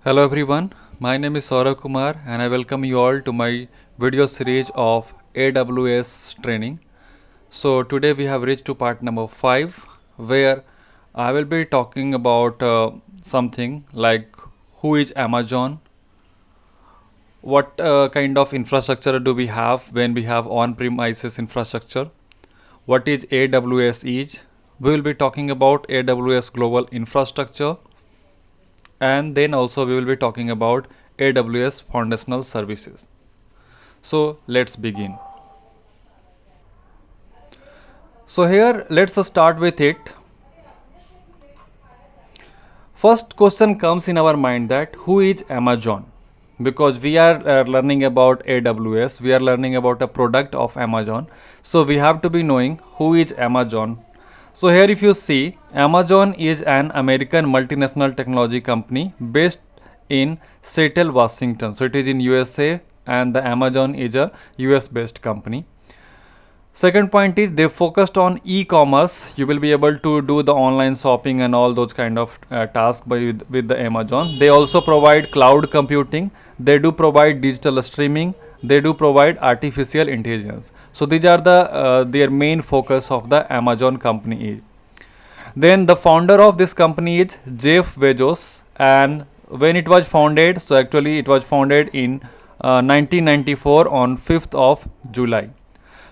Hello everyone, my name is Saurabh Kumar and I welcome you all to my video series of AWS training. So today we have reached to part number 5 where I will be talking about something like who is Amazon, what kind of infrastructure do we have when we have on-premises infrastructure, what is AWS is. We will be talking about AWS global infrastructure, and then also we will be talking about AWS foundational services. So let's begin. So here let's start with it. First question comes in our mind that who is Amazon? Because we are learning about AWS, we are learning about a product of Amazon. So we have to be knowing who is Amazon. So here if you see, Amazon is an American multinational technology company based in Seattle, Washington. So it is in USA and the Amazon is a US based company. Second point is they focused on e-commerce. You will be able to do the online shopping and all those kind of tasks with the Amazon. They also provide cloud computing. They do provide digital streaming. They do provide artificial intelligence. So these are their main focus of the Amazon company. Then the founder of this company is Jeff Bezos, and when it was founded, so actually it was founded in 1994 on 5th of July.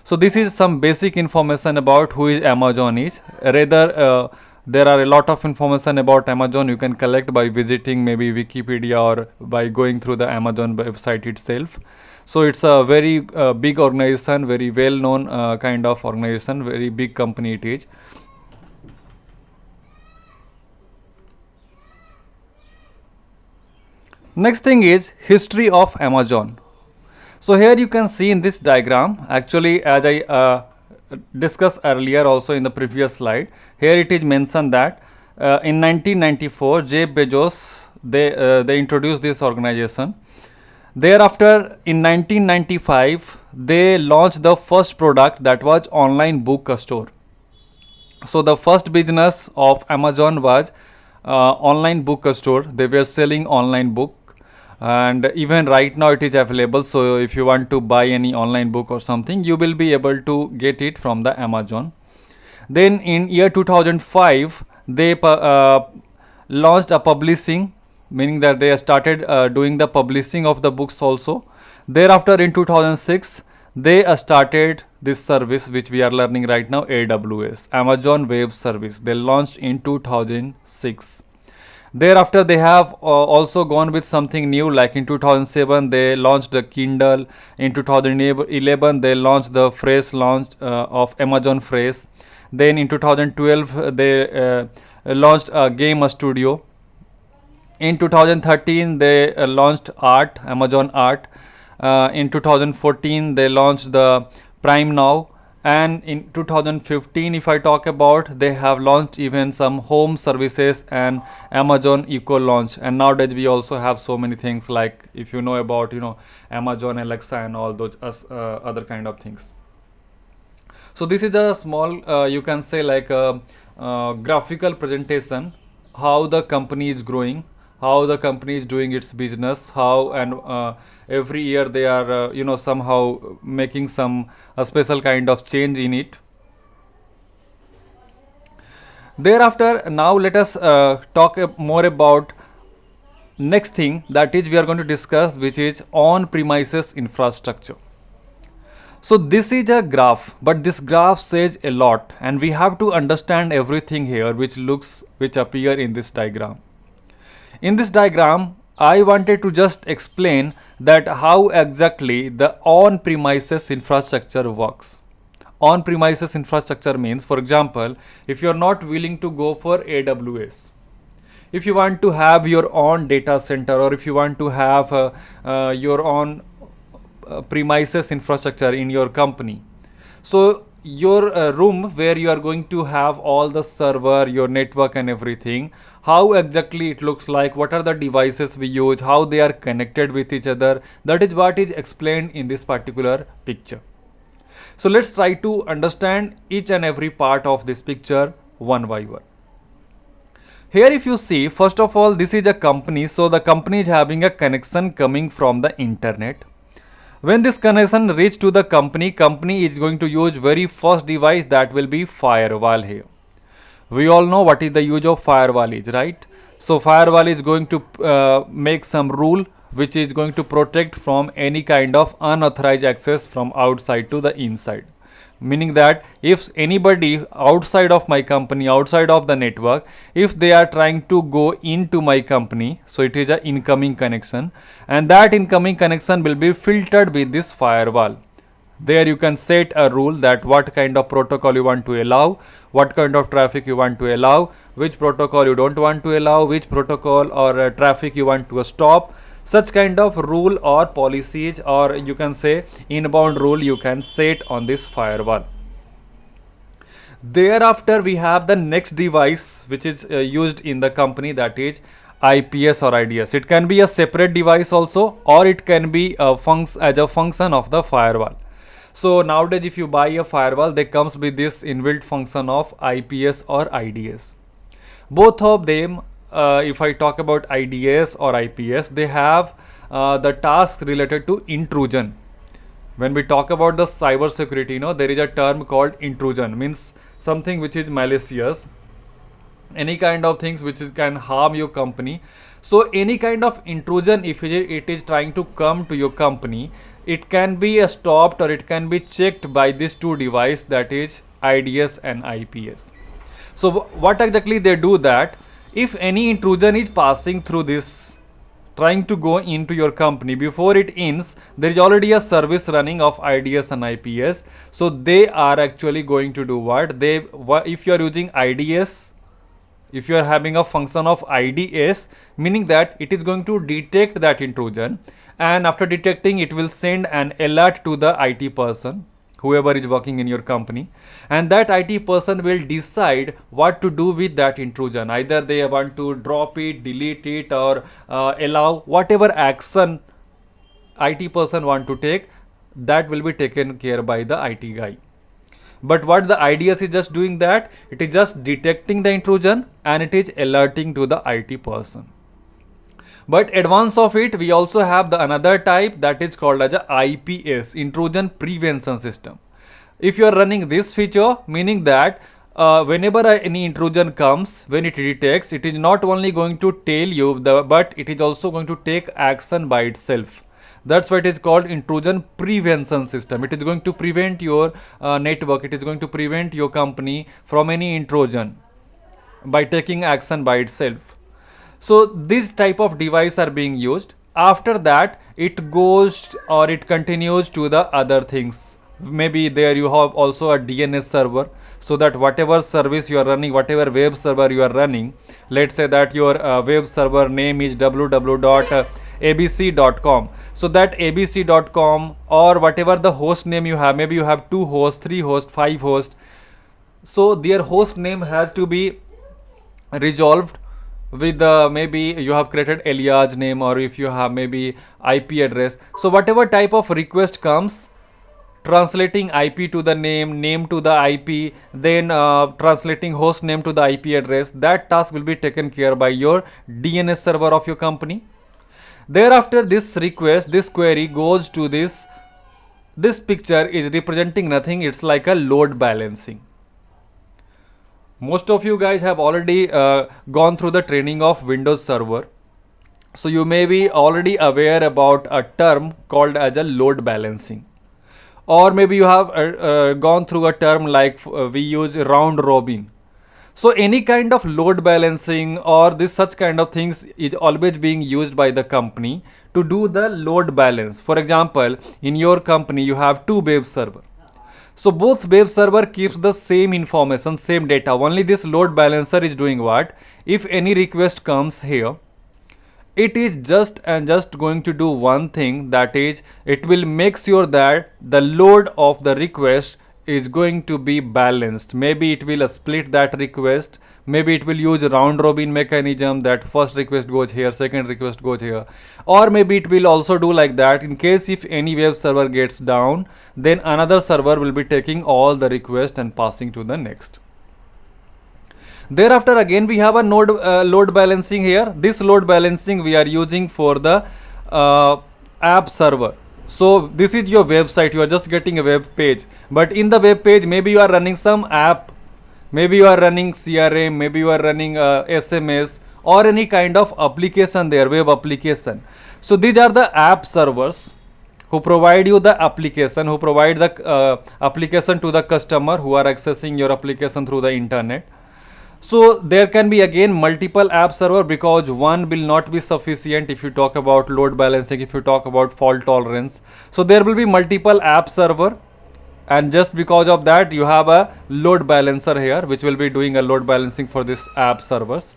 So this is some basic information about who is Amazon is. Rather, there are a lot of information about Amazon you can collect by visiting maybe Wikipedia or by going through the Amazon website itself. So it's a very big organization, very well known kind of organization, very big company it is. Next thing is history of Amazon. So here you can see in this diagram, actually as I discussed earlier also in the previous slide, here it is mentioned that in 1994 Jeff Bezos they introduced this organization. Thereafter in 1995 they launched the first product, that was online book store. So the first business of Amazon was online book store. They were selling online book, and even right now it is available. So if you want to buy any online book or something, you will be able to get it from the Amazon. Then in year 2005 they launched a publishing, meaning that they started doing the publishing of the books also. Thereafter in 2006 they started this service which we are learning right now, AWS, Amazon Web Service. They launched in 2006. Thereafter they have also gone with something new, like in 2007 they launched the Kindle. In 2011 they launched the Fresh launch of Amazon Fresh. Then in 2012 they launched a game studio. In 2013 they launched Art, Amazon Art. In 2014 they launched the Prime Now, and in 2015 if I talk about, they have launched even some home services and Amazon Echo launch. And nowadays we also have so many things, like if you know about Amazon Alexa and all those other kind of things. So this is a small you can say like a graphical presentation, how the company is growing, how the company is doing its business, how and every year they are somehow making some a special kind of change in it. Thereafter, now let us talk more about next thing, that is we are going to discuss, which is on premises infrastructure. So this is a graph, but this graph says a lot, and we have to understand everything here which appear in this diagram. In this diagram, I wanted to just explain that how exactly the on-premises infrastructure works. On-premises infrastructure means, for example, if you are not willing to go for AWS, if you want to have your own data center, or if you want to have your own premises infrastructure in your company, so your room where you are going to have all the server, your network and everything, how exactly it looks like, what are the devices we use, how they are connected with each other, that is what is explained in this particular picture. So let's try to understand each and every part of this picture one by one. Here if you see, first of all, this is a company, so the company is having a connection coming from the internet. When this connection reach to the company is going to use very first device, that will be firewall here. We all know what is the use of firewall is, right? So firewall is going to make some rule which is going to protect from any kind of unauthorized access from outside to the inside, meaning that if anybody outside of my company, outside of the network, if they are trying to go into my company, so it is a incoming connection, and that incoming connection will be filtered with this firewall. There you can set a rule that what kind of protocol you want to allow, what kind of traffic you want to allow, which protocol you don't want to allow, which protocol or traffic you want to stop. Such kind of rule or policies, or you can say inbound rule, you can set on this firewall. Thereafter we have the next device which is used in the company, that is IPS or IDS. It can be a separate device also, or it can be as a function of the firewall. So nowadays if you buy a firewall, they comes with this inbuilt function of IPS or IDS. Both of them, if I talk about IDS or IPS, they have the task related to intrusion. When we talk about the cyber security, there is a term called intrusion, means something which is malicious, any kind of things which can harm your company. So any kind of intrusion, if it is trying to come to your company, it can be stopped or it can be checked by these two devices, that is IDS and IPS. So what exactly they do, that if any intrusion is passing through this, trying to go into your company, before it ends, there is already a service running of IDS and IPS. So they are actually going to do what? If you are using IDS, if you are having a function of IDS, meaning that it is going to detect that intrusion, and after detecting, it will send an alert to the IT person, whoever is working in your company, and that IT person will decide what to do with that intrusion. Either they want to drop it, delete it, or allow whatever action IT person want to take, that will be taken care by the IT guy. But what the IDS is just doing, that it is just detecting the intrusion and it is alerting to the IT person. But advance of it, we also have the another type, that is called as a IPS, intrusion prevention system. If you are running this feature, meaning that whenever any intrusion comes, when it detects, it is not only going to tell you but it is also going to take action by itself. That's why it is called intrusion prevention system. It is going to prevent your network, it is going to prevent your company from any intrusion by taking action by itself. So this type of device are being used. After that, it goes or it continues to the other things. Maybe there you have also a DNS server, so that whatever service you are running, whatever web server you are running, let's say that your web server name is www.abc.com. So that abc.com or whatever the host name you have, maybe you have 2 hosts, 3 hosts, 5 hosts. So their host name has to be resolved with maybe you have created alias name, or if you have maybe IP address. So whatever type of request comes, translating IP to the name to the IP, then translating host name to the IP address, that task will be taken care by your DNS server of your company. Thereafter, this request, this query goes to this picture is representing nothing, it's like a load balancing. Most of you guys have already gone through the training of Windows Server. So you may be already aware about a term called as a load balancing. Or maybe you have gone through a term like we use round robin. So any kind of load balancing or this such kind of things is always being used by the company to do the load balance. For example, in your company you have 2 web servers. So both web server keeps the same information, same data. Only this load balancer is doing what? If any request comes here, it is just going to do one thing, that is it will make sure that the load of the request is going to be balanced. Maybe it will split that request, maybe it will use round robin mechanism, that first request goes here, second request goes here, or maybe it will also do like that in case if any web server gets down, then another server will be taking all the requests and passing to the next. Thereafter again we have a load balancing here. This load balancing we are using for the app server. So this is your website, you are just getting a web page, but in the web page maybe you are running some app, maybe you are running CRM, maybe you are running SMS or any kind of application there, web application. So these are the app servers who provide you the application, who provide the application to the customer who are accessing your application through the internet. So there can be again multiple app server, because one will not be sufficient if you talk about load balancing, if you talk about fault tolerance. So there will be multiple app server, and just because of that you have a load balancer here which will be doing a load balancing for this app servers.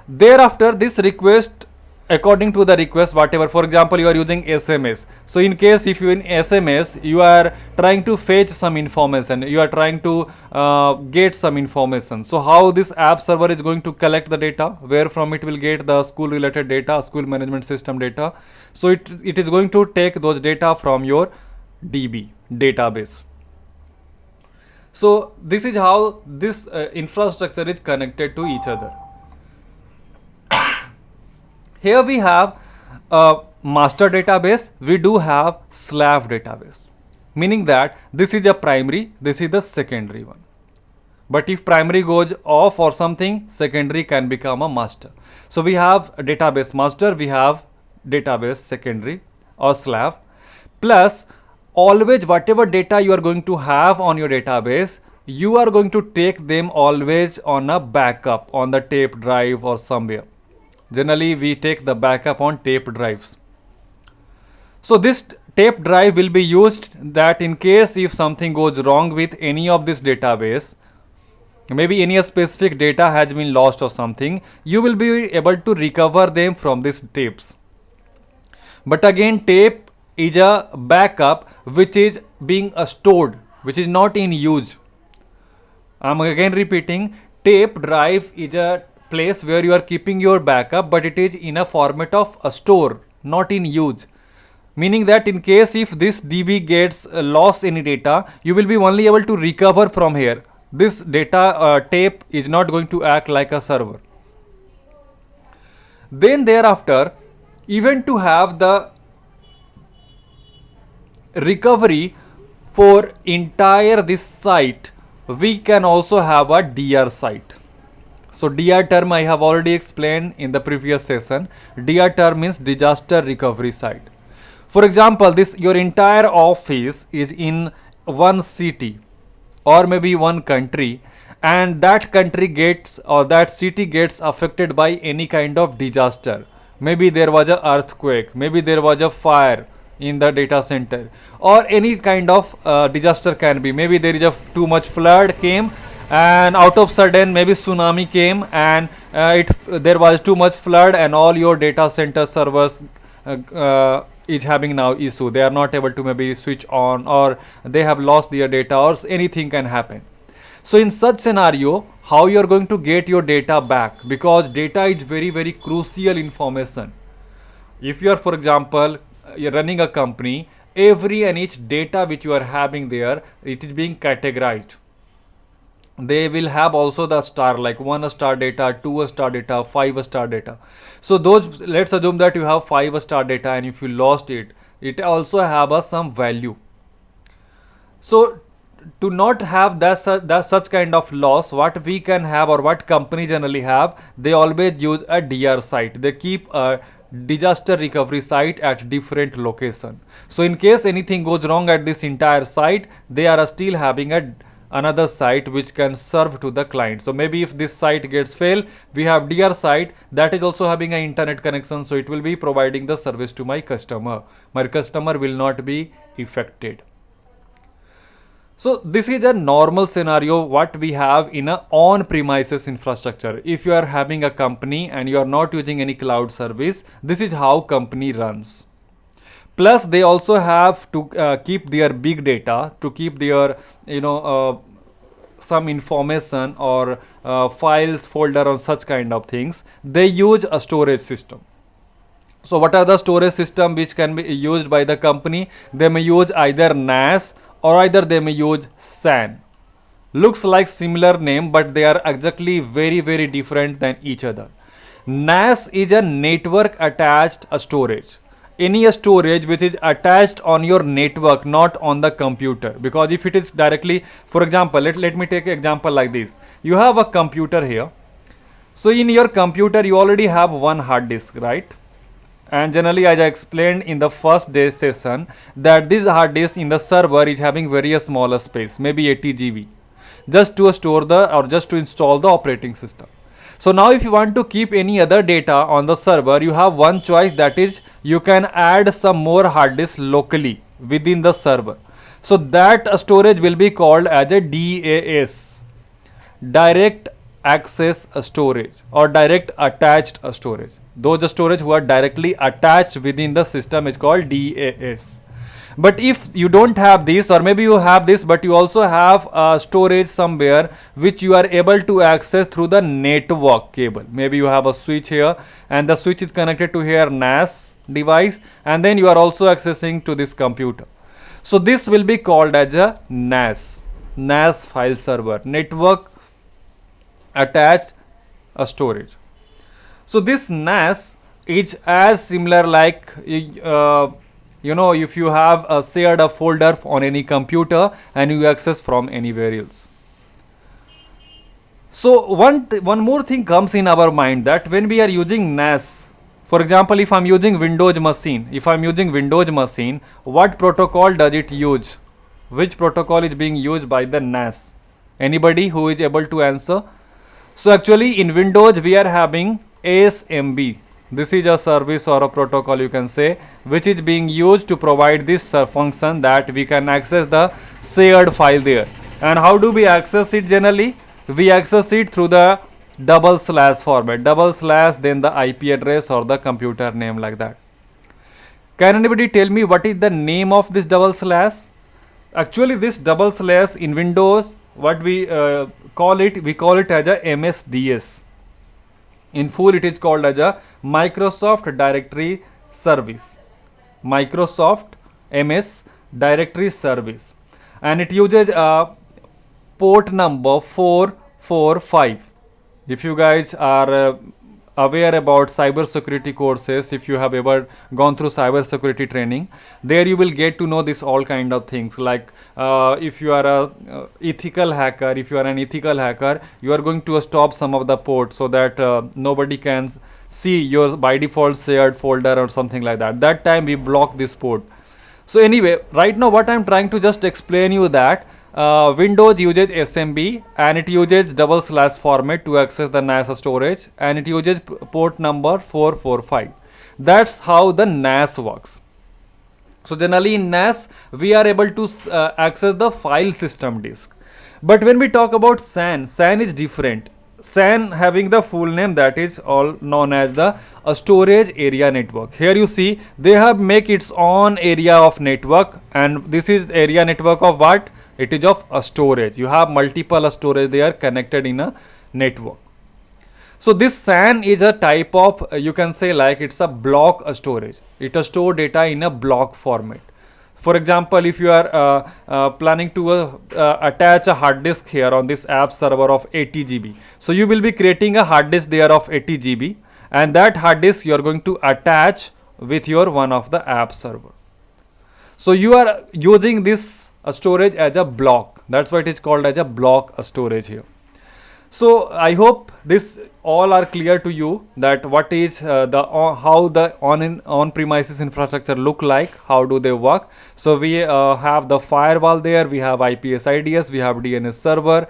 Thereafter this request, according to the request, whatever, for example you are using SMS, so in case if you in SMS you are trying to fetch some information, you are trying to get some information, so how this app server is going to collect the data, where from it will get the school related data, school management system data. So it is going to take those data from your DB database. So this is how this infrastructure is connected to each other. Here we have a master database, we do have slave database, meaning that this is a primary, this is the secondary one. But if primary goes off or something, secondary can become a master. So we have a database master, we have database secondary or slave, plus always whatever data you are going to have on your database, you are going to take them always on a backup on the tape drive or somewhere. Generally we take the backup on tape drives. So this tape drive will be used that in case if something goes wrong with any of this database, maybe any specific data has been lost or something, you will be able to recover them from these tapes. But again tape is a backup which is being stored, which is not in use. I'm again repeating, tape drive is a place where you are keeping your backup, but it is in a format of a store, not in use. Meaning that in case if this DB gets lost any data, you will be only able to recover from here. This data tape is not going to act like a server. Then thereafter, even to have the recovery for entire this site, we can also have a DR site. So DR term I have already explained in the previous session. DR term means disaster recovery site. For example, this your entire office is in one city or maybe one country, and that country gets or that city gets affected by any kind of disaster. Maybe there was an earthquake, maybe there was a fire in the data center, or any kind of disaster can be. Maybe there is a too much flood came, and out of sudden maybe tsunami came, and there was too much flood and all your data center servers is having now issue. They are not able to maybe switch on, or they have lost their data, or anything can happen. So in such scenario, how you are going to get your data back, because data is very very crucial information. If you are, for example, you're running a company, every and each data which you are having there, it is being categorized. They will have also the star, like 1-star data, 2-star data, 5-star data. So those, let's assume that you have 5-star data, and if you lost it, it also have some value. So to not have that such kind of loss, what we can have, or what company generally have, they always use a DR site. They keep a disaster recovery site at different location. So in case anything goes wrong at this entire site, they are still having another site which can serve to the client. So maybe if this site gets fail, we have DR site that is also having an internet connection, so it will be providing the service to my customer. My customer will not be affected. So this is a normal scenario what we have in a on-premises infrastructure. If you are having a company and you are not using any cloud service, this is how company runs. Plus they also have to keep their big data, to keep their some information or files folder or such kind of things. They use a storage system. So what are the storage system which can be used by the company? They may use either NAS or either they may use SAN. looks like similar name, but they are exactly very different than each other. NAS is a network attached storage. Any storage which is attached on your network, not on the computer. Because if it is directly, for example, let me take an example like this. You have a computer here. So in your computer you already have one hard disk, right? And generally, as I explained in the first day session, that this hard disk in the server is having very smaller space, maybe 80 GB, just to store the or just to install the operating system. So now if you want to keep any other data on the server, you have one choice, that is you can add some more hard disk locally within the server. So that storage will be called as a DAS, direct access storage, or direct attached storage. Those storage who are directly attached within the system is called DAS. But if you don't have this, or maybe you have this but you also have storage somewhere which you are able to access through the network cable, maybe you have a switch here and the switch is connected to here NAS device, and then you are also accessing to this computer. So this will be called as a NAS file server, network attached storage. So this NAS is as similar like if you have shared a folder on any computer and you access from anywhere else. So one more thing comes in our mind, that when we are using NAS, for example, if I'm using Windows machine, what protocol does it use? Which protocol is being used by the NAS? Anybody who is able to answer? So actually in Windows we are having ASMB. This is a service or a protocol, you can say, which is being used to provide this function that we can access the shared file there. And how do we access it generally? We access it through the // format, / then the IP address or the computer name, like that. Can anybody tell me what is the name of this /? Actually this / in Windows, what we call it as a MSDS. In full it is called as a Microsoft Directory Service, Microsoft MS Directory Service, and it uses port number 445. If you guys are aware about cyber security courses, if you have ever gone through cyber security training, there you will get to know this all kind of things, like if you are a ethical hacker, you are going to stop some of the ports so that nobody can see your by default shared folder or something like that. That time we block this port. So anyway, right now what I'm trying to just explain you that Windows uses SMB and it uses // format to access the NAS storage, and it uses port number 445. That's how the NAS works. So generally in NAS we are able to access the file system disk. But when we talk about SAN is different. SAN having the full name, that is all known as the storage area network. Here you see they have make its own area of network, and this is area network of what? It is of a storage. You have multiple storage, they are connected in a network. So this SAN is a type of, you can say like it's a block storage. It store data in a block format. For example, if you are planning to attach a hard disk here on this app server of 80 GB. So you will be creating a hard disk there of 80 GB, and that hard disk you are going to attach with your one of the app server. So you are using this storage as a block. That's why it is called as a block storage here. So I hope this all are clear to you, that what is how the on premises infrastructure look like, how do they work. So we have the firewall there, we have IPS IDS, we have DNS server,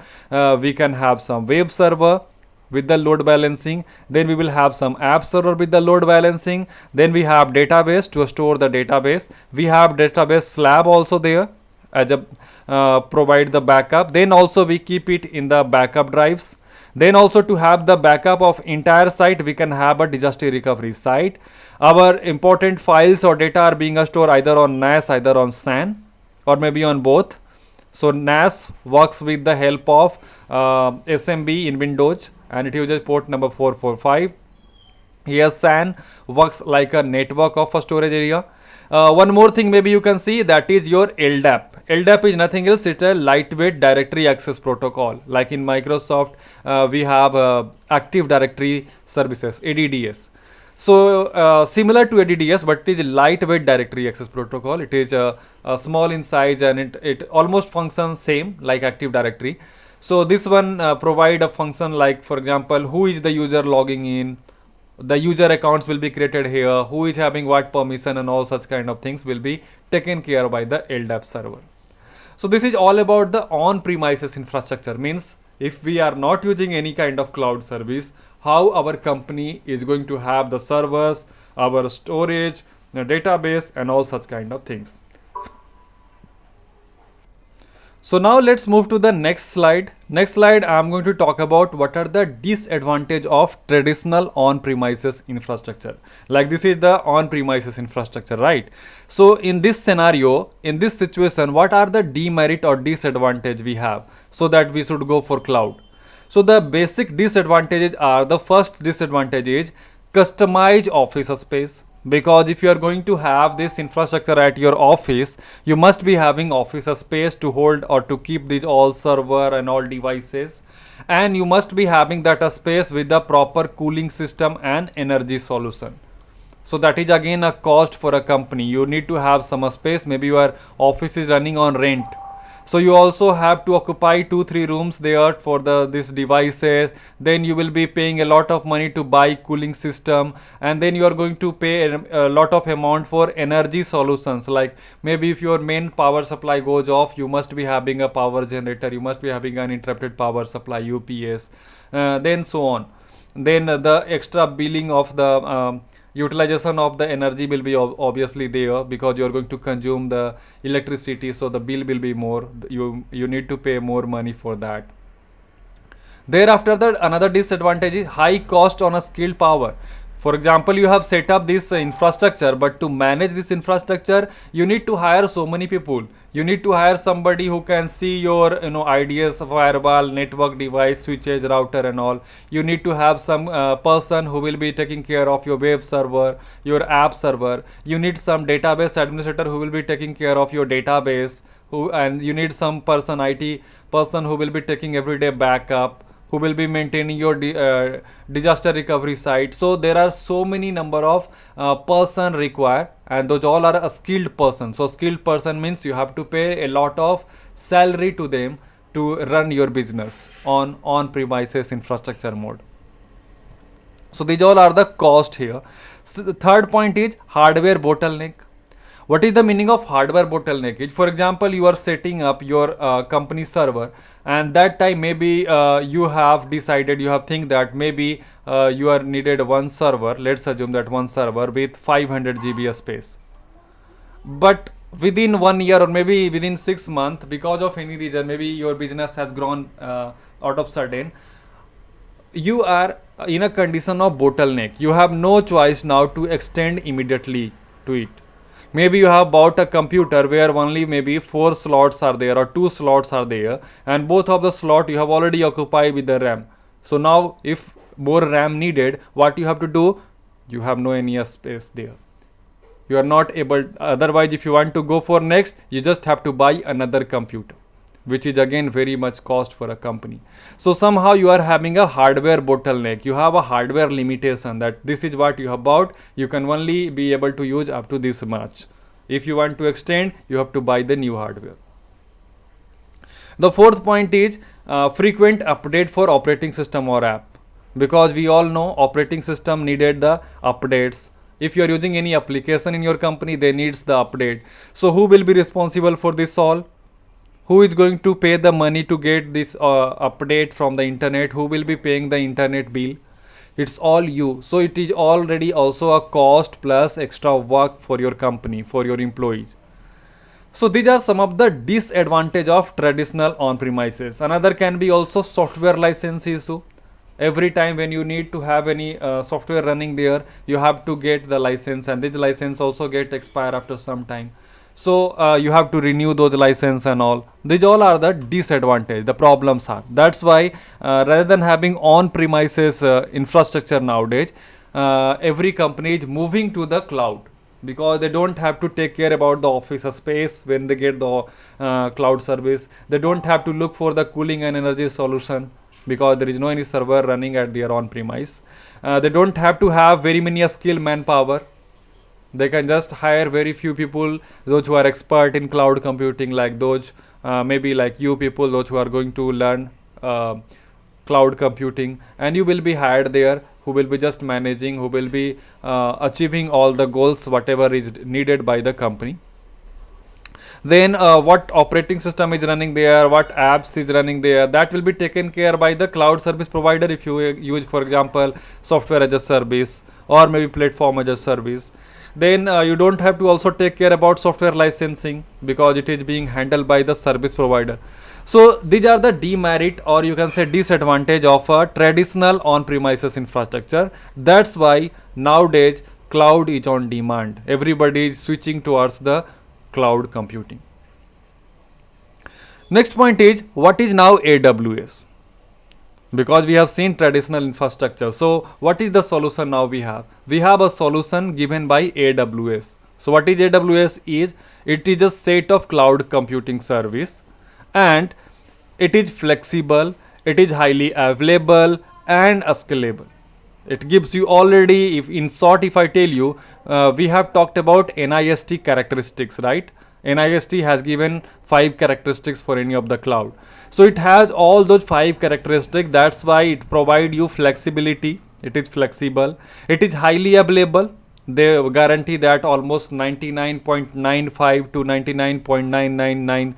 we can have some web server with the load balancing, then we will have some app server with the load balancing, then we have database to store the database, we have database slab also there as a provide the backup, then also we keep it in the backup drives. Then also to have the backup of entire site, we can have a disaster recovery site. Our important files or data are being stored either on NAS, either on SAN, or maybe on both. So NAS works with the help of SMB in Windows, and it uses port number 445. Here SAN works like a network of a storage area. One more thing maybe you can see, that is your LDAP. LDAP is nothing else, it's a lightweight directory access protocol. Like in Microsoft, we have Active Directory Services, ADDS. So similar to ADDS, but it is lightweight directory access protocol. It is small in size, and it almost functions same like Active Directory. So this one provide a function like, for example, who is the user logging in, the user accounts will be created here, who is having what permission, and all such kind of things will be taken care by the LDAP server. So this is all about the on-premises infrastructure. Means if we are not using any kind of cloud service, how our company is going to have the servers, our storage, the database, and all such kind of things. So now let's move to the next slide. Next slide, I am going to talk about what are the disadvantage of traditional on-premises infrastructure. Like this is the on-premises infrastructure, right? So in this scenario, in this situation, what are the demerit or disadvantage we have so that we should go for cloud? So the basic disadvantages are, the first disadvantage is customize office space. Because if you are going to have this infrastructure at your office, you must be having office space to hold or to keep these all server and all devices, and you must be having that space with the proper cooling system and energy solution. So that is again a cost for a company. You need to have some space. Maybe your office is running on rent, so you also have to occupy 2-3 rooms there for this devices. Then you will be paying a lot of money to buy cooling system, and then you are going to pay a lot of amount for energy solutions. Like maybe if your main power supply goes off, you must be having a power generator, you must be having uninterrupted power supply, UPS, then so on. Then the extra billing of the utilization of the energy will be obviously there, because you are going to consume the electricity, so the bill will be more. You need to pay more money for that. Thereafter, that another disadvantage is high cost on a skilled power. For example, you have set up this infrastructure, but to manage this infrastructure, you need to hire so many people. You need to hire somebody who can see your IDS, firewall, network device, switches, router, and all. You need to have some person who will be taking care of your web server, your app server. You need some database administrator who will be taking care of your database. And you need some person, IT person, who will be taking everyday backup, who will be maintaining your disaster recovery site. So there are so many number of person required, and those all are a skilled person. So skilled person means you have to pay a lot of salary to them to run your business on premises infrastructure mode. So these all are the cost here. So the third point is hardware bottleneck. What is the meaning of hardware bottleneck? For example, you are setting up your company server, and that time maybe you have decided, you have think that maybe you are needed one server. Let's assume that one server with 500 GB space. But within 1 year or maybe within 6 months, because of any reason, maybe your business has grown out of sudden, you are in a condition of bottleneck. You have no choice now to extend immediately to it. Maybe you have bought a computer where only maybe 4 slots are there or 2 slots are there, and both of the slot you have already occupied with the RAM. So now if more RAM needed, what you have to do? You have no any space there. You are not able, otherwise if you want to go for next, you just have to buy another computer, which is again very much cost for a company. So somehow you are having a hardware bottleneck. You have a hardware limitation, that this is what you have bought. You can only be able to use up to this much. If you want to extend, you have to buy the new hardware. The fourth point is frequent update for operating system or app. Because we all know operating system needed the updates. If you are using any application in your company, they needs the update. So who will be responsible for this all? Who is going to pay the money to get this update from the internet? Who will be paying the internet bill? It's all you. So it is already also a cost plus extra work for your company, for your employees. So these are some of the disadvantage of traditional on-premises. Another can be also software license issue. Every time when you need to have any software running there, you have to get the license, and this license also get expire after some time. So you have to renew those license and all. These all are the disadvantage, the problems are. That's why rather than having on-premises infrastructure nowadays, every company is moving to the cloud. because they don't have to take care about the office space when they get the cloud service. They don't have to look for the cooling and energy solution because there is no any server running at their on premise. They don't have to have very many skilled manpower. They can just hire very few people, those who are expert in cloud computing, like those maybe like you people, those who are going to learn cloud computing, and you will be hired there, who will be just managing, who will be achieving all the goals whatever is needed by the company. Then what operating system is running there, what apps is running there, that will be taken care by the cloud service provider. If you use, for example, software as a service or maybe platform as a service, then you don't have to also take care about software licensing because it is being handled by the service provider. So these are the demerit, or you can say disadvantage, of a traditional on-premises infrastructure. That's why nowadays cloud is on demand. Everybody is switching towards the cloud computing. Next point is, what is now AWS? Because we have seen traditional infrastructure. So what is the solution now we have? We have a solution given by AWS. So what is AWS is? It is a set of cloud computing service, and it is flexible, it is highly available and scalable. It gives you already, if in short, if I tell you, we have talked about NIST characteristics, right? NIST has given 5 characteristics for any of the cloud. So it has all those 5 characteristics. That's why it provide you flexibility. It is flexible. It is highly available. They guarantee that almost 99.95 to 99.999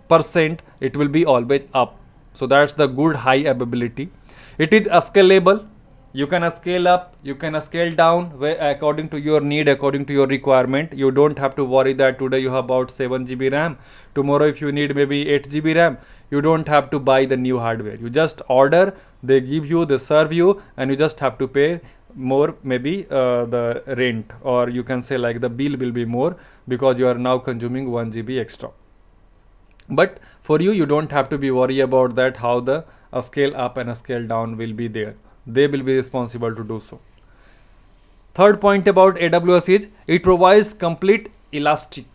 percent it will be always up. So that's the good high availability. It is scalable. You can scale up, you can scale down according to your need, according to your requirement. You don't have to worry that today you have about 7 GB RAM. Tomorrow if you need maybe 8 GB RAM, you don't have to buy the new hardware. You just order, they give you, they serve you, and you just have to pay more, maybe the rent, or you can say like the bill will be more because you are now consuming 1 GB extra. But for you, you don't have to be worried about that, how the scale up and scale down will be there. They will be responsible to do so. Third point about AWS is, it provides complete elastic.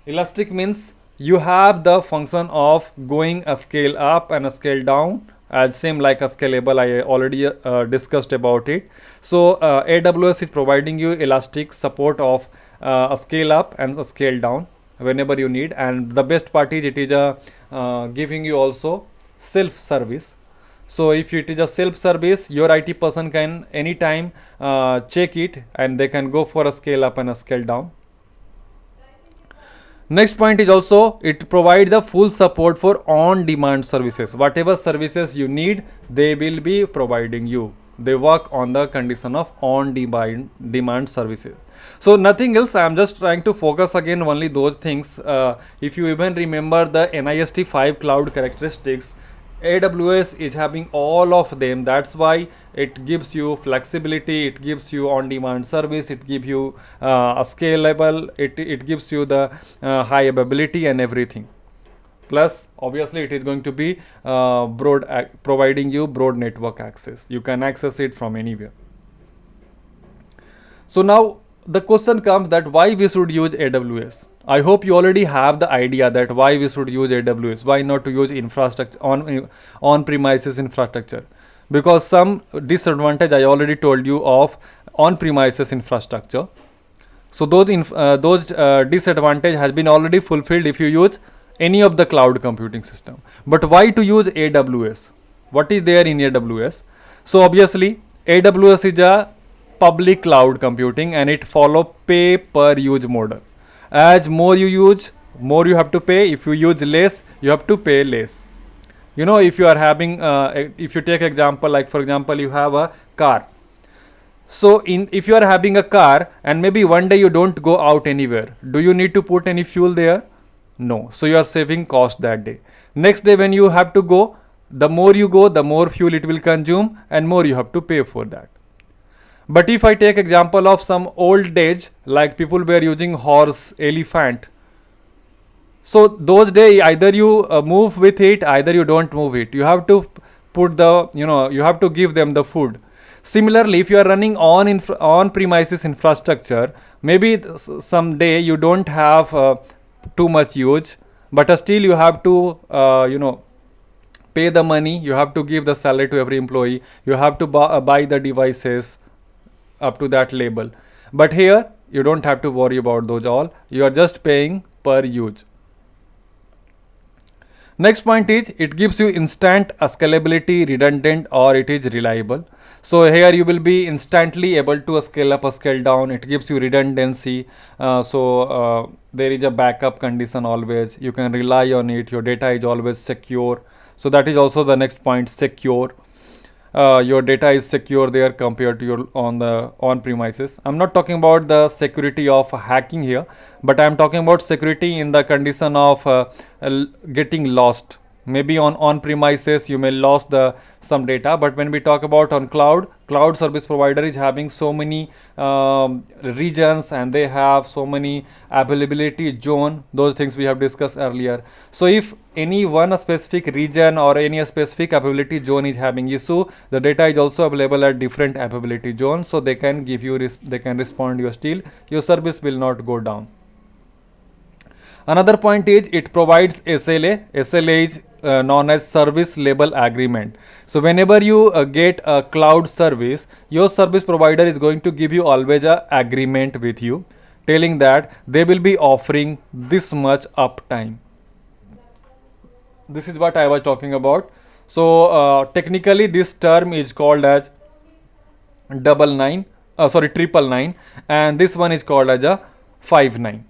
Elastic means you have the function of going a scale up and a scale down, as same like a scalable. I already discussed about it. So AWS is providing you elastic support of a scale up and a scale down whenever you need. And the best part is, it is giving you also self service. So if it is a self service, your IT person can anytime check it, and they can go for a scale up and a scale down. Next point is also, it provides the full support for on demand services. Whatever services you need, they will be providing you. They work on the condition of on demand services. So nothing else. I am just trying to focus again only those things. If you even remember the NIST 5 cloud characteristics, AWS is having all of them. That's why it gives you flexibility, it gives you on demand service, it gives you a scalable, it gives you the high availability and everything. Plus obviously it is going to be providing you broad network access. You can access it from anywhere. So now the question comes that why we should use AWS. I hope you already have the idea that why we should use AWS. Why not to use infrastructure on premises infrastructure? Because some disadvantage I already told you of on premises infrastructure. So those disadvantage has been already fulfilled if you use any of the cloud computing system. But why to use AWS? What is there in AWS? So obviously AWS is a public cloud computing, and it follow pay per use model. As more you use, more you have to pay. If you use less, you have to pay less. You know, if you are having if you take example, like for example you have a car. So if you are having a car and maybe one day you don't go out anywhere, do you need to put any fuel there? No. So you are saving cost that day. Next day when you have to go, the more you go, the more fuel it will consume, and more you have to pay for that. But if I take example of some old days, like people were using horse, elephant. So those days either you move with it, either you don't move it. You have to put the, you have to give them the food. Similarly, if you are running on premises infrastructure, maybe someday you don't have too much use, but still you have to pay the money, you have to give the salary to every employee, you have to buy the devices up to that label. But here you don't have to worry about those all, you are just paying per use. Next point is it gives you instant scalability, redundant, or it is reliable. So here you will be instantly able to scale up or scale down. It gives you redundancy. There is a backup condition always. You can rely on it. Your data is always secure. So that is also the next point, secure. Your data is secure there compared to your on premises. I'm not talking about the security of hacking here, but I'm talking about security in the condition of getting lost. Maybe on premises you may lost the some data, but when we talk about on cloud service provider is having so many regions, and they have so many availability zone, those things we have discussed earlier. So if any one specific region or any specific availability zone is having issue, the data is also available at different availability zones, so they can give you they can respond you still, your service will not go down. Another point is it provides SLA. SLA is known as service level agreement. So whenever you get a cloud service, your service provider is going to give you always a agreement with you, telling that they will be offering this much uptime. This is what I was talking about. So technically this term is called as triple nine, and this one is called as a 5 9.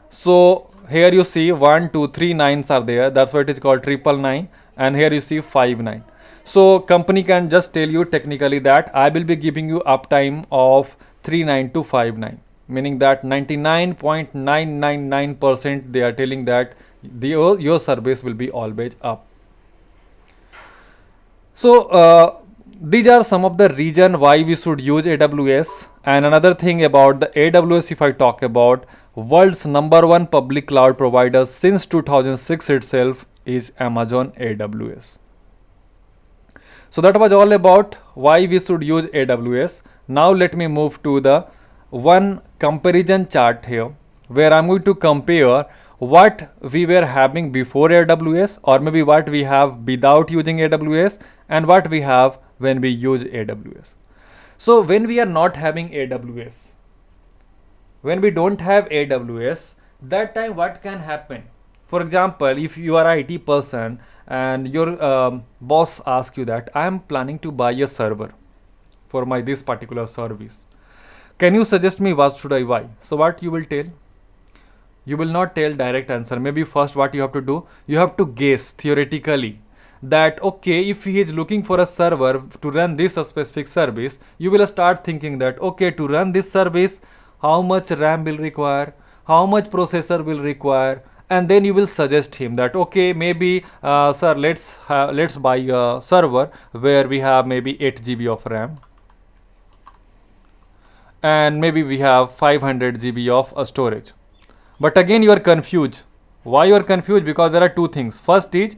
So here you see 1 2 3 nines are there, that's why it is called triple nine, and here you see 5 9. So company can just tell you technically that I will be giving you uptime of 3 9 to 5 9, meaning that 99.999% they are telling that your service will be always up. So these are some of the reason why we should use AWS. And another thing about the AWS, if I talk about, world's #1 public cloud provider since 2006 itself is Amazon AWS. So that was all about why we should use AWS. Now let me move to the one comparison chart here, where I'm going to compare what we were having before AWS, or maybe what we have without using AWS, and what we have when we use AWS. So when we are not having AWS, when we don't have AWS, that time what can happen? For example, if you are an IT person and your boss asks you that I am planning to buy a server for my this particular service, can you suggest me what should I buy? So what you will tell? You will not tell direct answer. Maybe first what you have to do, you have to guess theoretically that okay, if he is looking for a server to run this specific service, you will start thinking that okay, to run this service, how much RAM will require, how much processor will require, and then you will suggest him that okay, maybe sir, let's buy a server where we have maybe 8 GB of RAM, and maybe we have 500 GB of storage. But again you are confused. Why you are confused? Because there are two things. First is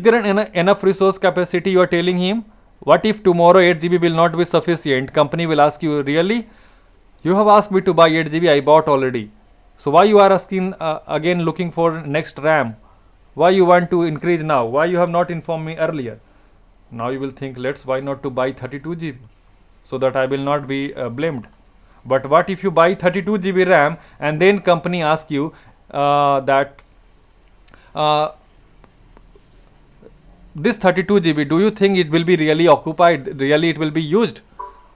there enough resource capacity? You are telling him, what if tomorrow 8 GB will not be sufficient? Company will ask you, really? You have asked me to buy 8 GB, I bought already. So why you are asking again, looking for next RAM? Why you want to increase now? Why you have not informed me earlier? Now you will think, why not to buy 32 GB, so that I will not be blamed. But what if you buy 32 GB RAM and then company asks you that this 32 GB, do you think it will be really occupied, really it will be used?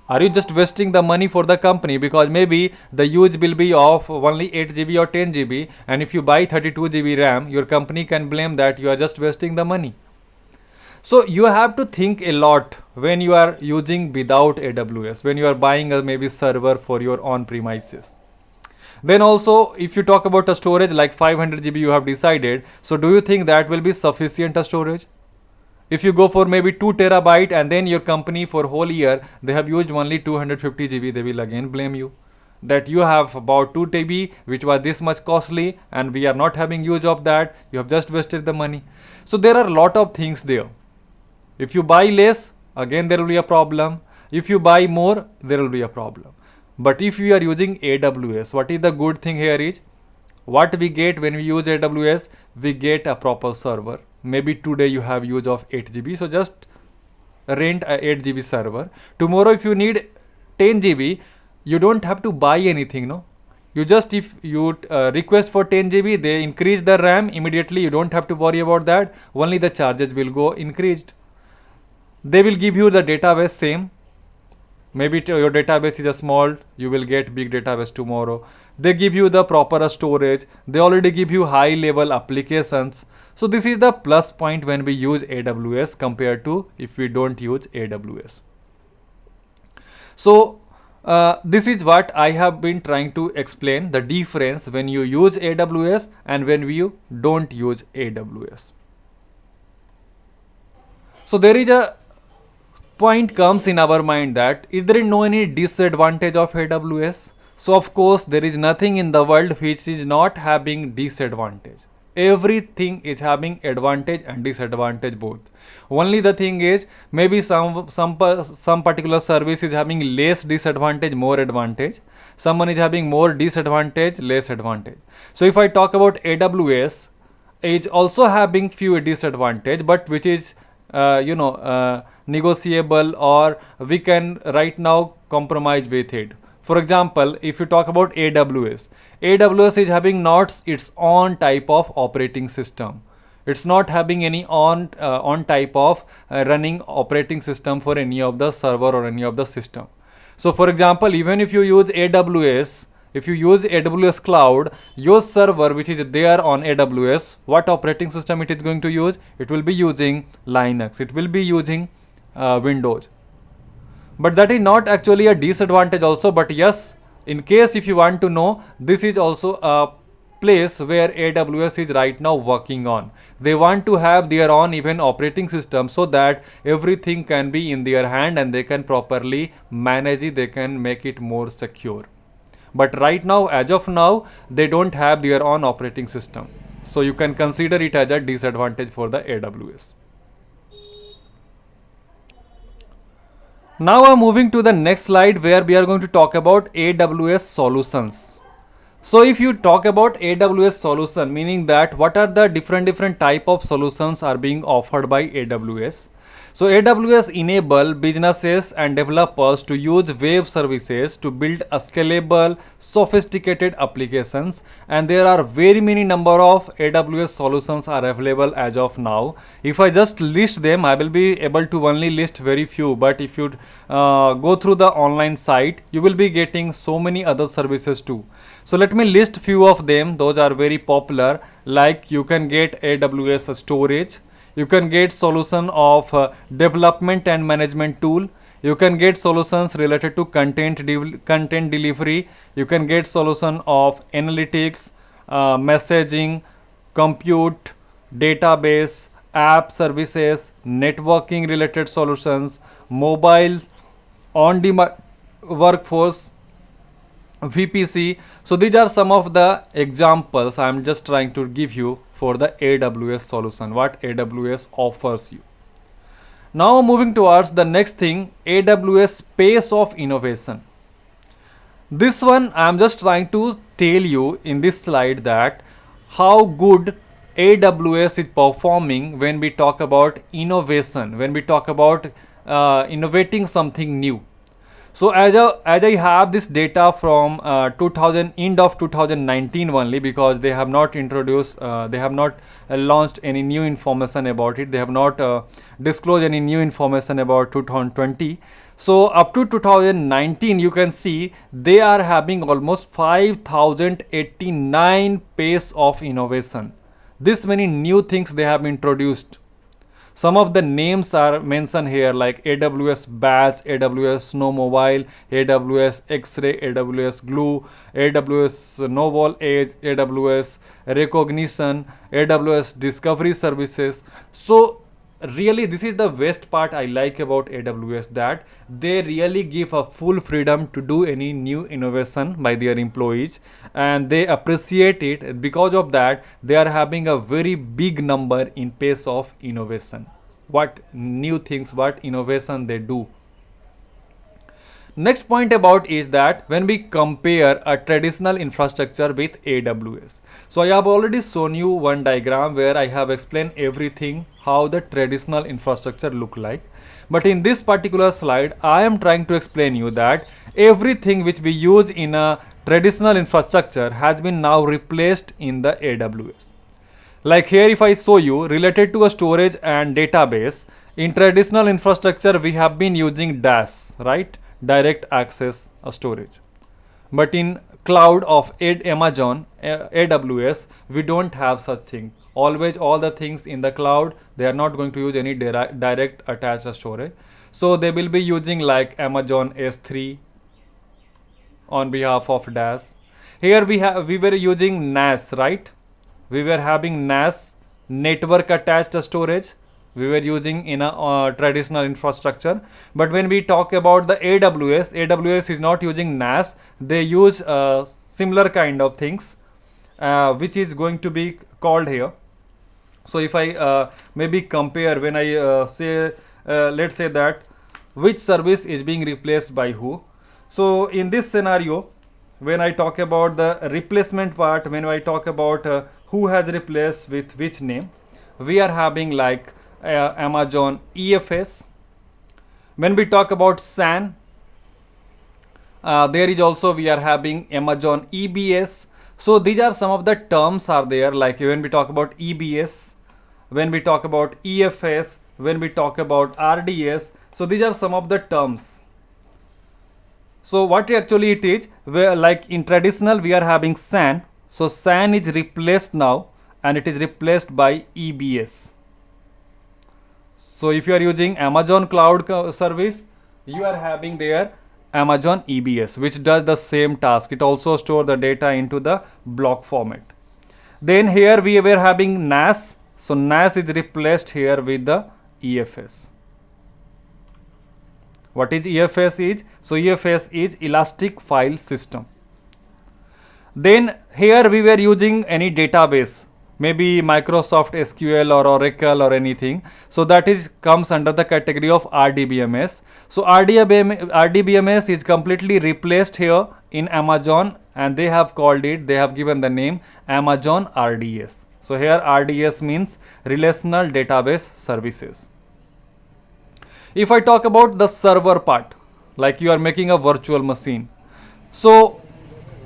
Are you just wasting the money for the company? Because maybe the use will be of only 8 GB or 10 GB, and if you buy 32 GB RAM, your company can blame that you are just wasting the money. So you have to think a lot when you are using without AWS, when you are buying a maybe server for your on premises. Then also, if you talk about a storage like 500 GB you have decided, so do you think that will be sufficient a storage? If you go for maybe 2 terabyte and then your company for whole year they have used only 250 GB, they will again blame you that you have about 2 TB which was this much costly and we are not having use of that, you have just wasted the money. So there are a lot of things there. If you buy less, again there will be a problem. If you buy more, there will be a problem. But if you are using AWS, what is the good thing here is, what we get when we use AWS, we get a proper server. Maybe today you have use of 8 GB, so just rent a 8 GB server. Tomorrow if you need 10 GB, you don't have to buy anything, no. You just, if you request for 10 GB, they increase the RAM immediately. You don't have to worry about that. Only the charges will go increased. They will give you the database same. Maybe your database is a small, you will get big database tomorrow. They give you the proper storage. They already give you high level applications. So this is the plus point when we use AWS compared to if we don't use AWS. So this is what I have been trying to explain, the difference when you use AWS and when you don't use AWS. So there is a point comes in our mind that, is there no any disadvantage of AWS? So of course there is nothing in the world which is not having disadvantage. Everything is having advantage and disadvantage both. Only the thing is, maybe some particular service is having less disadvantage, more advantage. Someone is having more disadvantage, less advantage. So if I talk about AWS, is also having few disadvantage, but which is negotiable, or we can right now compromise with it. For example, if you talk about AWS is having not its own type of operating system. It's not having any on type of running operating system for any of the server or any of the system. So for example, even if you use AWS, if you use AWS cloud, your server which is there on AWS, what operating system it is going to use? It will be using Linux, it will be using Windows. But that is not actually a disadvantage also, but yes, in case if you want to know, this is also a place where AWS is right now working on. They want to have their own even operating system so that everything can be in their hand and they can properly manage it, they can make it more secure. But right now, as of now, they don't have their own operating system. So you can consider it as a disadvantage for the AWS. Now I'm moving to the next slide where we are going to talk about AWS solutions. So if you talk about AWS solution, meaning that what are the different type of solutions are being offered by AWS. So AWS enable businesses and developers to use web services to build a scalable, sophisticated applications, and there are very many number of AWS solutions are available as of now. If I just list them, I will be able to only list very few, but if you go through the online site, you will be getting so many other services too. So let me list few of them. Those are very popular, like you can get AWS storage. You can get solution of development and management tool. You can get solutions related to content delivery. You can get solution of analytics, messaging, compute, database, app services, networking related solutions, mobile, on-demand workforce, VPC. So these are some of the examples I am just trying to give you for the AWS solution, what AWS offers you. Now moving towards the next thing, AWS pace of innovation. This one I am just trying to tell you in this slide that how good AWS is performing when we talk about innovation, when we talk about innovating something new. So as I have this data from end of 2019 only, because they have not introduced, they have not launched any new information about it. They have not disclosed any new information about 2020. So up to 2019, you can see they are having almost 5089 pace of innovation. This many new things they have introduced. Some of the names are mentioned here, like AWS Batch, AWS Snowmobile, AWS X-Ray, AWS Glue, AWS Novel Edge, AWS Recognition, AWS Discovery Services. So really this is the best part I like about AWS, that they really give a full freedom to do any new innovation by their employees, and they appreciate it. Because of that, they are having a very big number in pace of innovation, what new things, what innovation they do. Next point about is that when we compare a traditional infrastructure with AWS. So I have already shown you one diagram where I have explained everything how the traditional infrastructure look like. But in this particular slide, I am trying to explain you that everything which we use in a traditional infrastructure has been now replaced in the AWS. Like here if I show you related to a storage and database, in traditional infrastructure we have been using DAS, right? Direct access storage. But in cloud of Amazon, AWS, we don't have such thing. Always all the things in the cloud, they are not going to use any direct attached storage. So they will be using like Amazon S3 on behalf of DAS. Here we were using NAS, right? We were having NAS, network attached storage. We were using in a traditional infrastructure. But when we talk about the AWS is not using NAS. They use similar kind of things, which is going to be called here. So if I maybe compare when I say let's say that which service is being replaced by who. So in this scenario, when I talk about the replacement part, when I talk about who has replaced with which name, we are having like Amazon EFS. When we talk about SAN, there is also we are having Amazon EBS. So these are some of the terms are there, like when we talk about EBS, when we talk about EFS, when we talk about RDS. So these are some of the terms. So what actually it is, where like in traditional we are having SAN. So SAN is replaced now and it is replaced by EBS. So if you are using Amazon Cloud Service, you are having there Amazon EBS, which does the same task. It also stores the data into the block format. Then here we were having NAS. So NAS is replaced here with the EFS. What is EFS is? So EFS is Elastic File System. Then here we were using any database, maybe Microsoft SQL or Oracle or anything. So that is comes under the category of RDBMS. So RDBMS is completely replaced here in Amazon, and they have called it, they have given the name Amazon RDS. So here RDS means Relational Database Services. If I talk about the server part, like you are making a virtual machine. So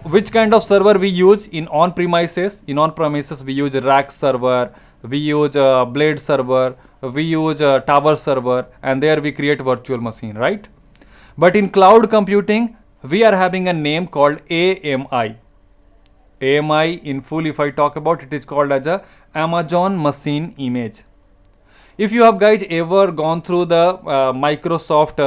which kind of server we use in on-premises? In on-premises we use rack server, we use blade server, we use tower server, and there we create virtual machine, right? But in cloud computing, we are having a name called AMI. AMI in full, if I talk about, it is called as a Amazon Machine Image. If you have guys ever gone through the Microsoft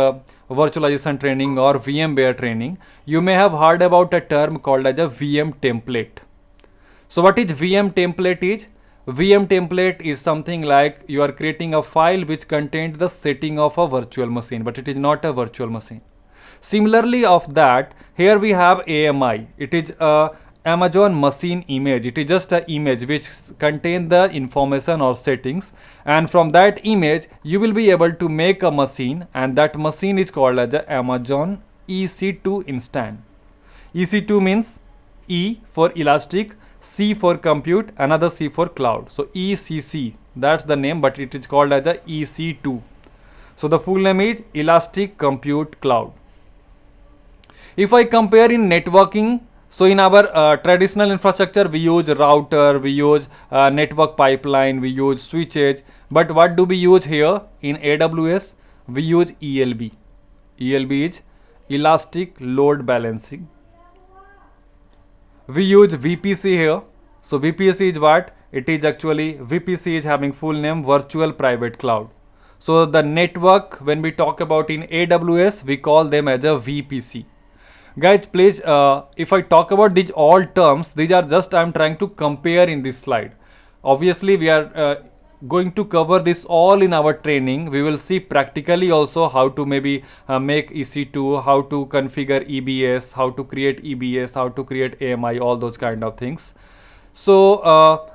virtualization training or VMware training, you may have heard about a term called as a VM template. So what is VM template is? VM template is something like you are creating a file which contains the setting of a virtual machine, but it is not a virtual machine. Similarly of that, here we have AMI. It is a Amazon Machine Image. It is just an image which contains the information or settings, and from that image you will be able to make a machine, and that machine is called as a Amazon EC2 instance. EC2 means E for elastic, C for compute, another C for cloud. So ECC, that's the name, but it is called as a EC2. So the full name is Elastic Compute Cloud. If I compare in networking, so in our traditional infrastructure, we use router, we use network pipeline, we use switches. But what do we use here in AWS? We use ELB. ELB is Elastic Load Balancing. We use VPC here. So VPC is what? It is actually, VPC is having full name Virtual Private Cloud. So the network, when we talk about in AWS, we call them as a VPC. Guys, please, if I talk about these all terms, these are just I am trying to compare in this slide. Obviously, we are going to cover this all in our training. We will see practically also how to maybe make EC2, how to configure EBS, how to create EBS, how to create AMI, all those kind of things. So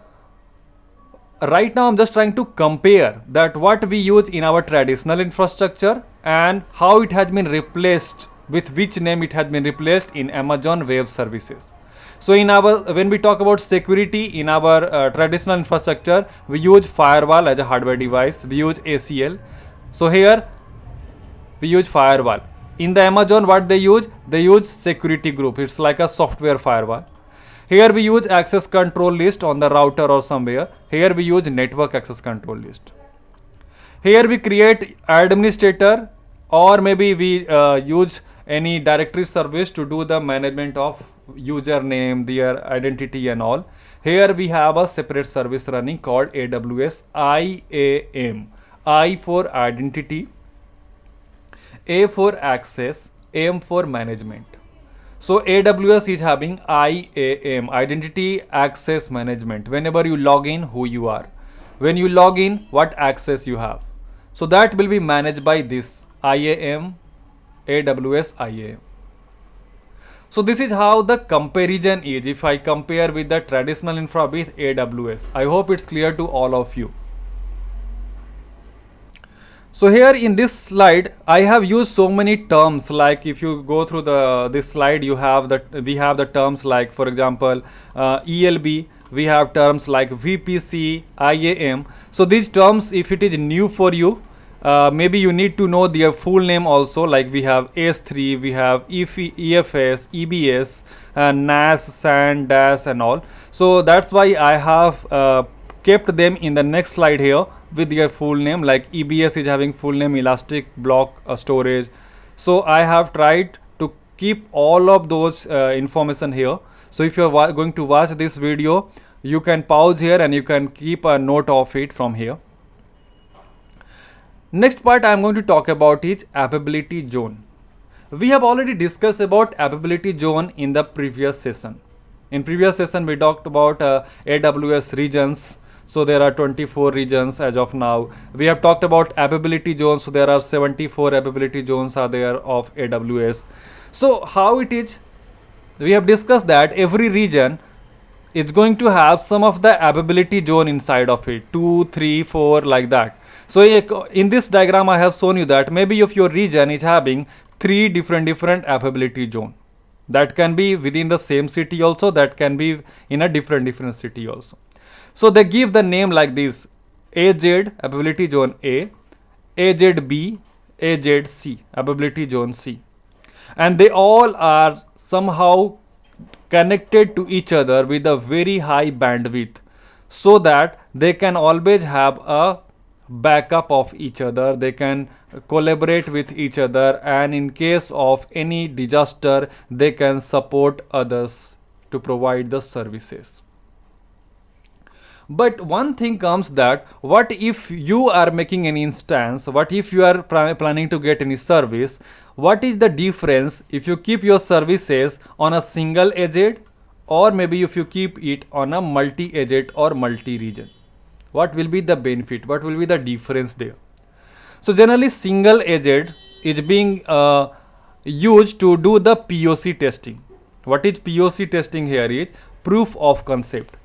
right now I'm just trying to compare that what we use in our traditional infrastructure and how it has been replaced with which name it has been replaced in Amazon Web Services. So in our, when we talk about security in our traditional infrastructure, we use firewall as a hardware device, we use ACL. So here we use firewall. In the Amazon, what they use security group. It's like a software firewall. Here we use access control list on the router or somewhere. Here we use network access control list. Here we create administrator, or maybe we use any directory service to do the management of username, their identity and all. Here we have a separate service running called AWS IAM. I for identity, A for access, M for management. So AWS is having IAM, identity access management. Whenever you log in, who you are. When you log in, what access you have. So that will be managed by this IAM, AWS IAM. So this is how the comparison is if I compare with the traditional infra with AWS. I hope it's clear to all of you. So here in this slide, I have used so many terms. Like if you go through this slide, you have we have the terms like, for example, ELB. We have terms like VPC, IAM. So these terms, if it is new for you, maybe you need to know their full name also. Like we have S3, we have EFS, EBS, NAS, SAN, DAS and all. So that's why I have kept them in the next slide here with their full name. Like EBS is having full name Elastic Block Storage. So I have tried to keep all of those information here. So if you are going to watch this video, you can pause here and you can keep a note of it from here. Next part I am going to talk about is availability zone. We have already discussed about availability zone in the previous session. In previous session we talked about AWS regions. So there are 24 regions as of now. We have talked about availability zones. So there are 74 availability zones are there of AWS. So how it is? We have discussed that every region is going to have some of the availability zone inside of it, 2, 3, 4 like that. So in this diagram I have shown you that maybe if your region is having 3 different availability zone. That can be within the same city also, that can be in a different city also. So they give the name like this: AZ availability zone A, AZB, AZC availability zone C, and they all are somehow connected to each other with a very high bandwidth, so that they can always have a backup of each other, they can collaborate with each other, and in case of any disaster they can support others to provide the services. But one thing comes that, what if you are making an instance, what if you are planning to get any service, what is the difference if you keep your services on a single agent, or maybe if you keep it on a multi-agent or multi-region? What will be the benefit? What will be the difference there? So generally single agent is being used to do the POC testing. What is POC testing here is proof of concept.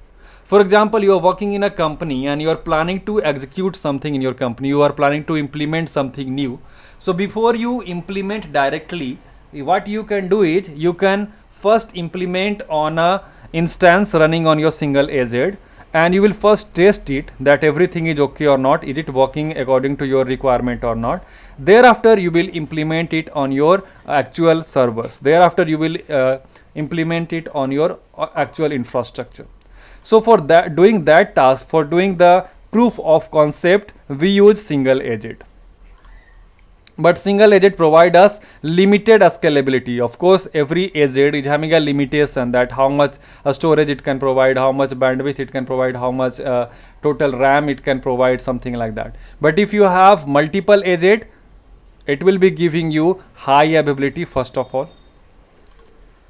For example, you are working in a company and you are planning to execute something in your company. You are planning to implement something new. So before you implement directly, what you can do is you can first implement on a instance running on your single agent, and you will first test it that everything is okay or not. Is it working according to your requirement or not? Thereafter you will implement it on your actual servers. Thereafter you will implement it on your actual infrastructure. So for that, doing that task, for doing the proof of concept, we use single agent. But single agent provide us limited scalability. Of course, every agent is having a limitation, that how much storage it can provide, how much bandwidth it can provide, how much total RAM it can provide, something like that. But if you have multiple agent, it will be giving you high availability first of all.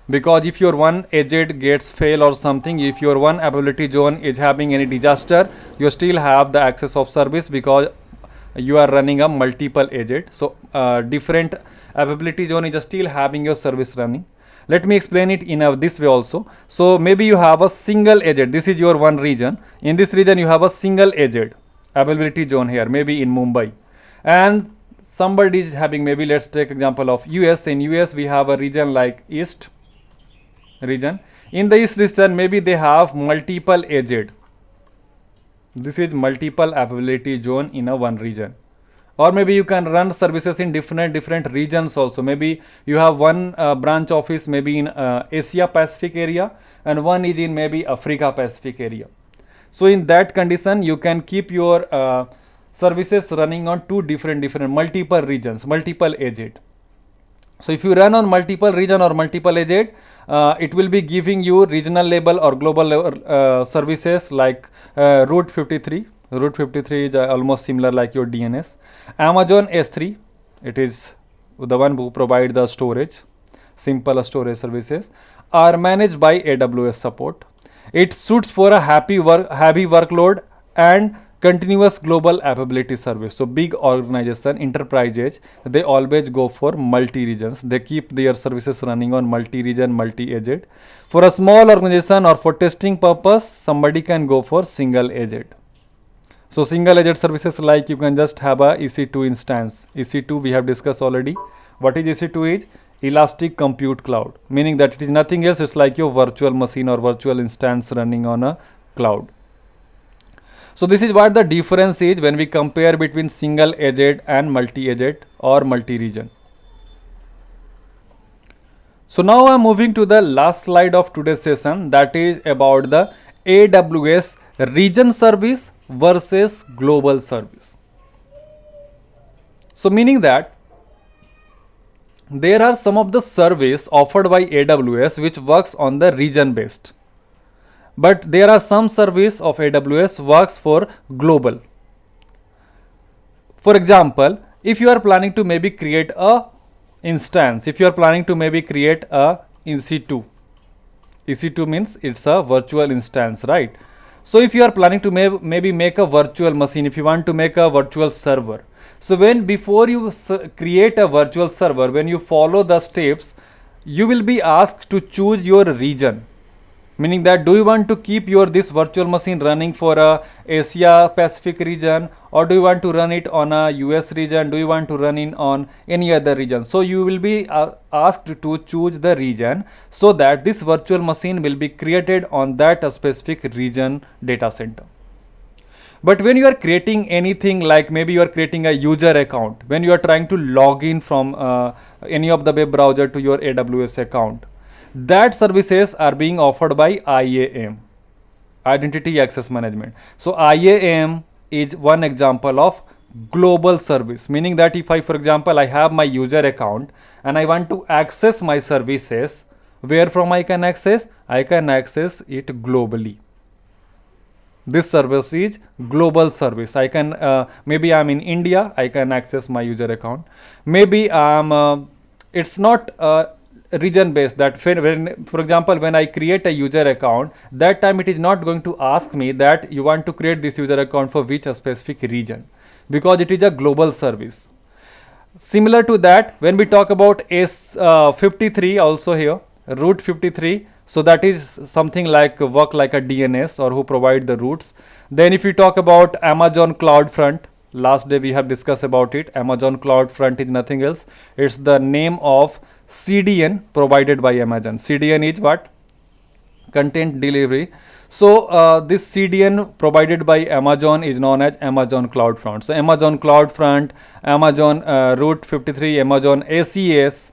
Because if your one agent gets fail or something, if your one availability zone is having any disaster, you still have the access of service because you are running a multiple agent. So different availability zone is still having your service running. Let me explain it in this way also. So maybe you have a single agent. This is your one region. In this region you have a single agent availability zone here, maybe in Mumbai, and somebody is having, maybe let's take example of US. In US we have a region like East region. In the East region maybe they have multiple aged. This is multiple availability zone in a one region. Or maybe you can run services in different regions also. Maybe you have one branch office maybe in Asia Pacific area, and one is in maybe Africa Pacific area. So in that condition you can keep your services running on two different multiple regions, multiple agent. So if you run on multiple region or multiple agent, it will be giving you regional level or global level services like Route 53. Route 53 is almost similar like your DNS. Amazon S3, it is the one who provide the storage, simple storage services, are managed by AWS support. It suits for a heavy workload and continuous global availability service. So big organization, enterprises, they always go for multi-regions. They keep their services running on multi-region, multi-agent. For a small organization or for testing purpose, somebody can go for single agent. So single agent services, like you can just have a EC2 instance. EC2 we have discussed already. What is EC2 is? Elastic Compute Cloud, meaning that it is nothing else. It's like your virtual machine or virtual instance running on a cloud. So this is what the difference is when we compare between single agent and multi-agent or multi-region. So now I'm moving to the last slide of today's session, that is about the AWS region service versus global service. So meaning that there are some of the service offered by AWS which works on the region based, but there are some service of AWS works for global. For example, if you are planning to maybe create a instance, if you are planning to maybe create a EC2, EC2 means it's a virtual instance, right? So if you are planning to maybe make a virtual machine, if you want to make a virtual server, so when before you create a virtual server, when you follow the steps, you will be asked to choose your region. Meaning that do you want to keep your this virtual machine running for a Asia Pacific region, or do you want to run it on a US region, do you want to run it on any other region? So you will be asked to choose the region, so that this virtual machine will be created on that specific region data center. But when you are creating anything, like maybe you are creating a user account, when you are trying to log in from any of the web browser to your AWS account, that services are being offered by IAM, Identity Access Management. So IAM is one example of global service, meaning that if I, for example, I have my user account and I want to access my services, where from I can access? I can access it globally. This service is global service. I can maybe I'm in India, I can access my user account. Maybe it's not region based, that when, for example, when I create a user account, that time it is not going to ask me that you want to create this user account for which a specific region, because it is a global service. Similar to that, when we talk about S53 also here, Route 53, so that is something like work like a DNS or who provide the routes. Then if we talk about Amazon CloudFront, last day we have discussed about it. Amazon CloudFront is nothing else, it's the name of CDN provided by Amazon. CDN is what? Content delivery. So this CDN provided by Amazon is known as Amazon CloudFront. So Amazon CloudFront, Amazon Route 53, Amazon ACS,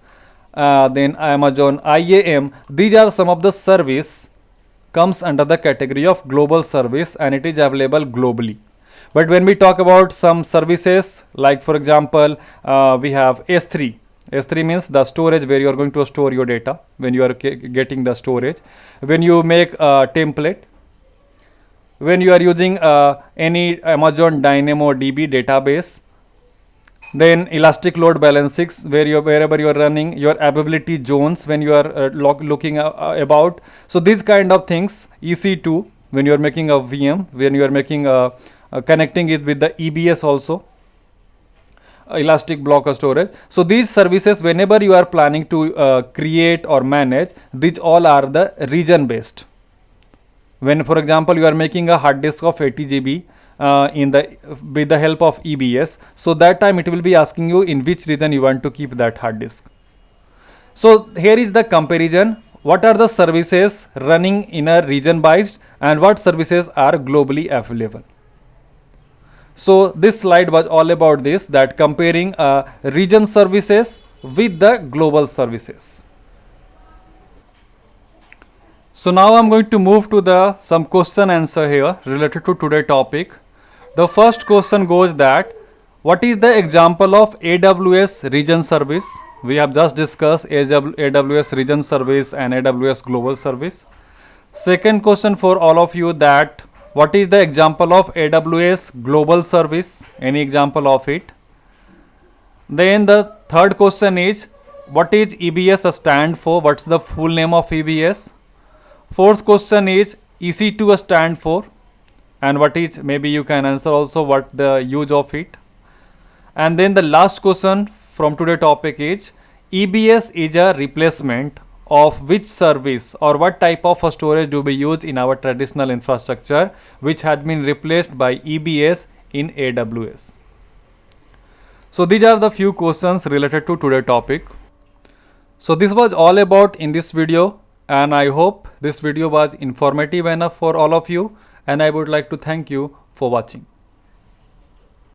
then Amazon IAM, these are some of the service comes under the category of global service, and it is available globally. But when we talk about some services, like for example, we have S3. S3 means the storage, where you are going to store your data when you are getting the storage. When you make a template, when you are using any Amazon DynamoDB database, then elastic load balancing, wherever you are running your availability zones, when you are looking about. So these kind of things, EC2, when you are making a VM, when you are making connecting it with the EBS also, elastic block storage. So these services, whenever you are planning to create or manage, these all are the region based. When for example you are making a hard disk of 80 GB, with the help of EBS. So that time it will be asking you in which region you want to keep that hard disk. So here is the comparison. What are the services running in a region based and what services are globally available? So this slide was all about this, that comparing region services with the global services. So now I'm going to move to the some question answer here related to today's topic. The first question goes that what is the example of AWS region service? We have just discussed AWS region service and AWS global service. Second question for all of you, that what is the example of AWS global service? Any example of it? Then the third question is what is EBS stand for? What's the full name of EBS? Fourth question is EC2 stand for, and what is, maybe you can answer also what the use of it. And then the last question from today's topic is EBS is a replacement of which service or what type of storage do we use in our traditional infrastructure which had been replaced by EBS in AWS. So these are the few questions related to today's topic. So this was all about in this video, and I hope this video was informative enough for all of you, and I would like to thank you for watching.